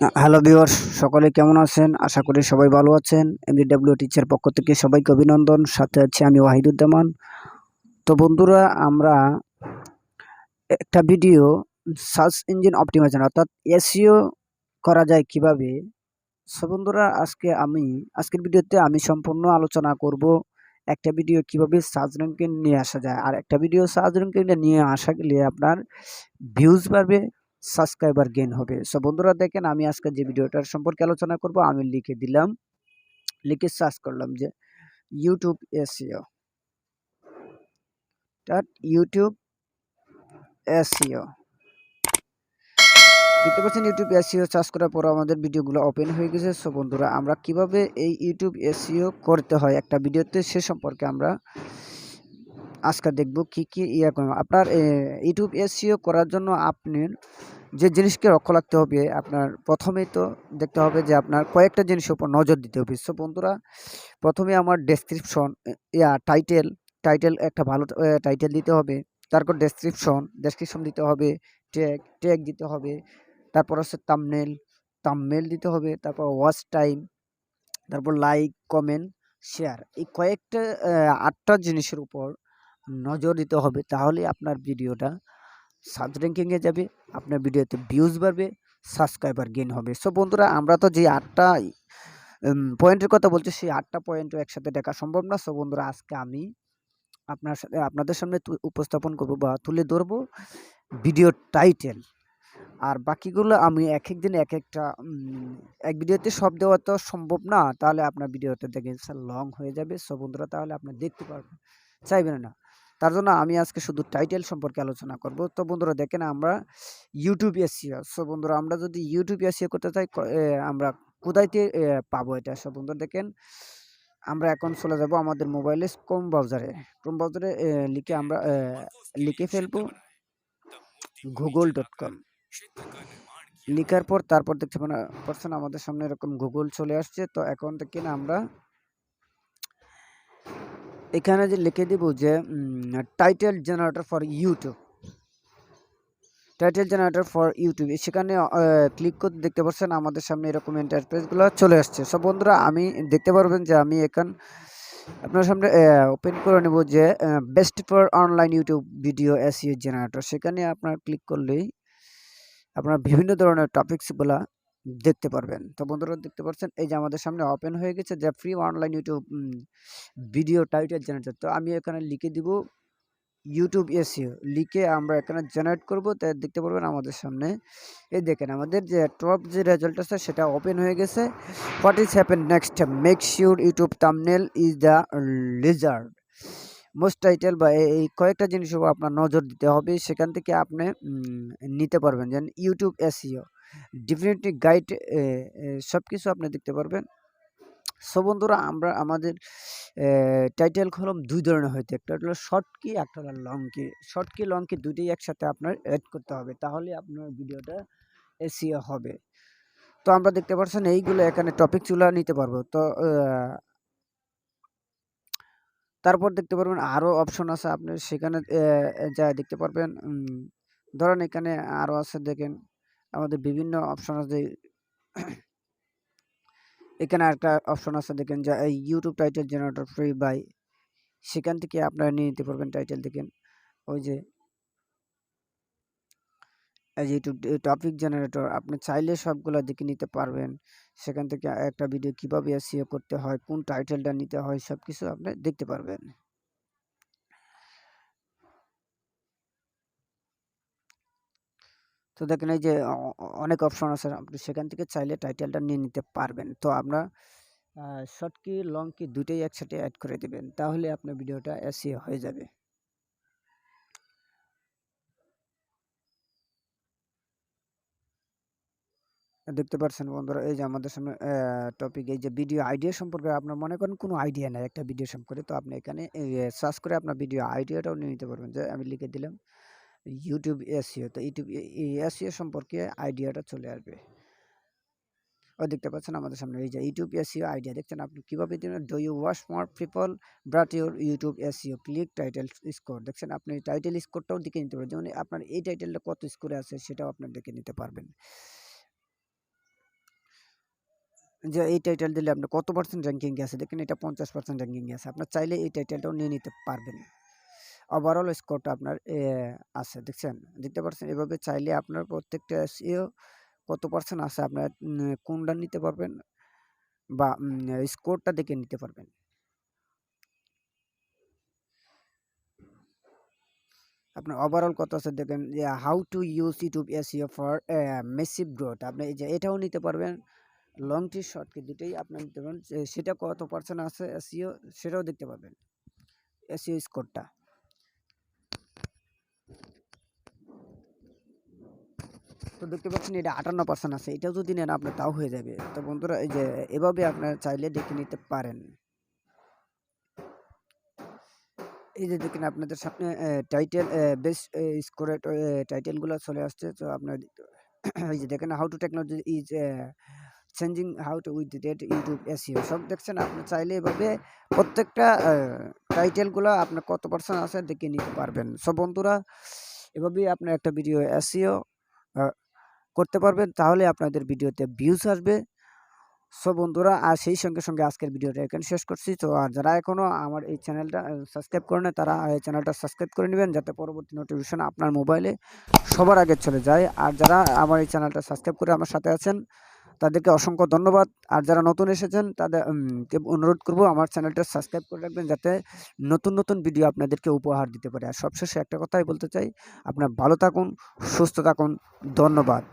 Hello viewers, সকলে কেমন আছেন? আশা করি সবাই ভালো আছেন। MDW টিচার পক্ষ থেকে সবাইকে অভিনন্দন। সাথে আছি আমি ওয়াহিদুজ্জামান। তো বন্ধুরা, আমরা একটা ভিডিও সার্চ ইঞ্জিন অপটিমাইজেশন অর্থাৎ এসইও করা যায় কিভাবে। সো বন্ধুরা, আজকের ভিডিওতে আমি সম্পূর্ণ আলোচনা করব একটা ভিডিও কিভাবে সার্চ র্যাঙ্কিং নিয়ে আসা যায়। আর একটা ভিডিও সার্চ র্যাঙ্কিং নিয়ে আসা গেলে আপনার ভিউজ বাড়বে, সাবস্ক্রাইবার গেইন হবে। সো বন্ধুরা দেখেন, আমি আজকে যে ভিডিওটার সম্পর্কে আলোচনা করব, আমি লিখে সার্চ করলাম যে ইউটিউব এসইও, ইউটিউব এসইও দেখতে পাচ্ছেন। ইউটিউব এসইও সার্চ করার পর আমাদের ভিডিওগুলো ওপেন হয়ে গেছে। সো বন্ধুরা, আমরা কিভাবে এই ইউটিউব এসইও করতে হয় একটা ভিডিওতে, সে সম্পর্কে আমরা আজকে দেখব। কি আপনার ইউটিউব এসইও করার জন্য আপনার যে জিনিসকে লক্ষ্য রাখতে হবে, আপনার প্রথমেই তো দেখতে হবে যে আপনার কয়েকটা জিনিসের উপর নজর দিতে হবে। সো বন্ধুরা, প্রথমে আমার ডেসক্রিপশন, টাইটেল একটা ভালো টাইটেল দিতে হবে। তারপর ডেসক্রিপশন দিতে হবে। ট্যাগ দিতে হবে। তারপর হচ্ছে থাম্বনেল দিতে হবে। তারপর ওয়াচ টাইম, তারপর লাইক, কমেন্ট, শেয়ার। এই কয়েকটা 8টা জিনিসের উপর নজর দিতে হবে। তাহলে আপনার ভিডিওটা সার্চ র্যাঙ্কিংয়ে যাবে, আপনার ভিডিওতে ভিউজ বাড়বে, সাবস্ক্রাইবার গেইন হবে। সো বন্ধুরা, আমরা তো যে 8টা পয়েন্টের কথা বলছি, সেই 8টা পয়েন্টও একসাথে দেখা সম্ভব না। সো বন্ধুরা, আজকে আমি আপনাদের সামনে উপস্থাপন করব বা তুলে ধরবো ভিডিও টাইটেল। আর বাকিগুলো আমি এক দিন এক একটা এক ভিডিওতে সব দেওয়া তো সম্ভব না, তাহলে আপনার ভিডিওটা দেখেন লং হয়ে যাবে। সো বন্ধুরা, তাহলে আপনি দেখতে পারবেন, চাইবেন না। তার জন্য আমি আজকে শুধু টাইটেল সম্পর্কে আলোচনা করব। তো বন্ধুরা দেখেন, আমরা ইউটিউব এসইও। সো বন্ধুরা, আমরা যদি ইউটিউব এসইও করতে চাই, আমরা কোথায়তে পাবো এটা? সো বন্ধুরা দেখেন, আমরা এখন চলে যাব আমাদের মোবাইলে ক্রোম ব্রাউজারে। আমরা লিখে ফেলবো google.com। লিখার পর তারপর দেখতে পাচ্ছেন আমাদের সামনে এরকম গুগল চলে আসছে। তো এখন থেকে না আমরা এখানে যে লিখে দিব যে টাইটেল জেনারেটর ফর ইউটিউব, সেখানে ক্লিক করতে দেখতে পাচ্ছেন আমাদের সামনে এরকম ইন্টারফেসগুলো চলে আসছে। সব বন্ধুরা, আমি দেখতে পারবেন যে আমি এখন আপনার সামনে ওপেন করে নেব যে best for online YouTube video SEO generator. সেখানে আপনার ক্লিক করলেই আপনার বিভিন্ন ধরনের টপিকসগুলা দেখতে পারবেন। তো বন্ধুরা দেখতে পাচ্ছেন, এই যে আমাদের সামনে ওপেন হয়ে গেছে যে free online YouTube video title generator. তো আমি এখানে লিখে দিব ইউটিউব এসইও, লিখে আমরা এখানে জেনারেট করব। তাই দেখতে পারবেন আমাদের সামনে, এই দেখেন আমাদের যে টপ যে রেজাল্ট আছে সেটা ওপেন হয়ে গেছে। What is happen next, make sure YouTube thumbnail is the result most title, বা এই কয়েকটা জিনিস আপনার নজর দিতে হবে। সেখান থেকে আপনি নিতে পারবেন। যেন ইউটিউব এসইও ডেফিনেটলি গাইড, সব কিছু আপনি দেখতে পারবেন। সো বন্ধুরা, আমাদের টাইটেল কলম দুই ধরনের হইতে, একটা হলো শর্ট কি, একটা হলো লং কি। শর্ট কি, লং কি দুইটাই একসাথে আপনার অ্যাড করতে হবে, তাহলে আপনার ভিডিওটা এসইও হবে। তো আমরা দেখতে পাচ্ছেন এইগুলো এখানে টপিক চুলা নিতে পারবো। তো তারপর দেখতে পারবেন আরও অপশন আছে, আপনি সেখানে যা দেখতে পারবেন। ধরেন এখানে আরও আছে, দেখেন আমাদের বিভিন্ন অপশন আছে। এখানে একটা অপশন আছে, দেখেন যে ইউটিউব টাইটেল জেনারেটর ফ্রি বাই, সেখান থেকে আপনারা নিয়ে নিতে পারবেন টাইটেল। দেখেন ওই যে ইউটিউব টপিক জেনারেটর, আপনি চাইলে সবগুলো দেখে নিতে পারবেন। সেখান থেকে একটা ভিডিও কিভাবে এসইও করতে হয়, কোন টাইটেলটা নিতে হয়, সব কিছু আপনি দেখতে পারবেন। তো দেখেন এই যে অনেক অপশন আছে, আপনি সেখান থেকে চাইলে টাইটেলটা নিয়ে নিতে পারবেন। তো আমরা শর্ট কি, লং কি দুটোই একসাথে অ্যাড করে দেবেন, তাহলে আপনার ভিডিওটা এসইও হয়ে যাবে। দেখতে পাচ্ছেন বন্ধুরা, এই যে আমাদের সামনে টপিক, এই যে ভিডিও আইডিয়া সম্পর্কে আপনার মনে করেন কোনো আইডিয়া নাই একটা ভিডিও সম্পর্কে, তো আপনি এখানে সার্চ করে আপনার ভিডিও আইডিয়াটাও নিয়ে নিতে পারবেন। যে আমি লিখে দিলাম ইউটিউব এসইও, তো ইউটিউব এসইও সম্পর্কে আইডিয়াটা চলে আসবে। দেখতে পাচ্ছেন আমাদের সামনে এই যে ইউটিউব এসইও আইডিয়া। দেখছেন আপনি কিভাবে দিবেন, do you watch more people brought your YouTube SEO, click title score. দেখছেন আপনি টাইটেল স্কোরটাও দেখে নিতে পারবেন, যেমন আপনার এই টাইটেলটা কত স্কোরে আছে সেটাও আপনার দেখে নিতে পারবেন। যে এই টাইটেল দিলে আপনার কত পার্সেন্ট র্যাঙ্কিং আছে, দেখেন এটা 50% র্যাঙ্কিং আছে। আপনার চাইলে এই টাইটেলটাও নিয়ে নিতে পারবেন। ওভারঅল স্কোরটা আপনার আছে, দেখতে পাচ্ছেন। এভাবে চাইলে আপনার প্রত্যেকটা এসইও কত পার্সেন্ট আছে আপনার কোনটা নিতে পারবেন, বা স্কোরটা দেখে নিতে পারবেন। আপনার ওভারঅল কত আছে দেখেন, যে how to use YouTube SEO for massive growth, আপনি এই যে এটাও নিতে পারবেন। লং টি শর্ট কি দুটোই আপনি নিতে পারবেন, সেটা কত পার্সেন্ট আছে এসইও সেটাও দেখতে পারবেন, এসইও স্কোরটা। তো দেখতে পাচ্ছেন এটা 58% আছে, এটাও যদি নেন আপনার তাও হয়ে যাবে। তো বন্ধুরা এই যে এভাবে আপনারা চাইলে দেখে নিতে পারেন। এই যে দেখেন আপনাদের সামনে টাইটেল বেস্ট স্কোরেড টাইটেলগুলো চলে আসছে। তো আপনারা এই যে দেখেন how to technology is changing how to with date YouTube SEO, সব দেখছেন। আপনি চাইলে এভাবে প্রত্যেকটা টাইটেলগুলো আপনার কত পার্সেন্ট আছে দেখে নিতে পারবেন। সব বন্ধুরা এভাবেই আপনার একটা ভিডিও এসইও করতে পারবেন, তাহলে আপনাদের ভিডিওতে ভিউজ আসবে। সো বন্ধুরা, আর সেই সঙ্গে সঙ্গে আজকের ভিডিওটা এখানে শেষ করছি। তো আর যারা এখনও আমার এই চ্যানেলটা সাবস্ক্রাইব করে না, তারা এই চ্যানেলটা সাবস্ক্রাইব করে নেবেন, যাতে পরবর্তী নোটিফিকেশন আপনার মোবাইলে সবার আগে চলে যায়। আর যারা আমার এই চ্যানেলটা সাবস্ক্রাইব করে আমার সাথে আছেন, তাদেরকে অসংখ্য ধন্যবাদ। আর যারা নতুন এসেছেন তাদের অনুরোধ করব আমার চ্যানেলটা সাবস্ক্রাইব করে রাখবেন, যাতে নতুন নতুন ভিডিও আপনাদেরকে উপহার দিতে পারে। আর সবশেষে একটা কথাই বলতে চাই, আপনার ভালো থাকুন, সুস্থ থাকুন, ধন্যবাদ।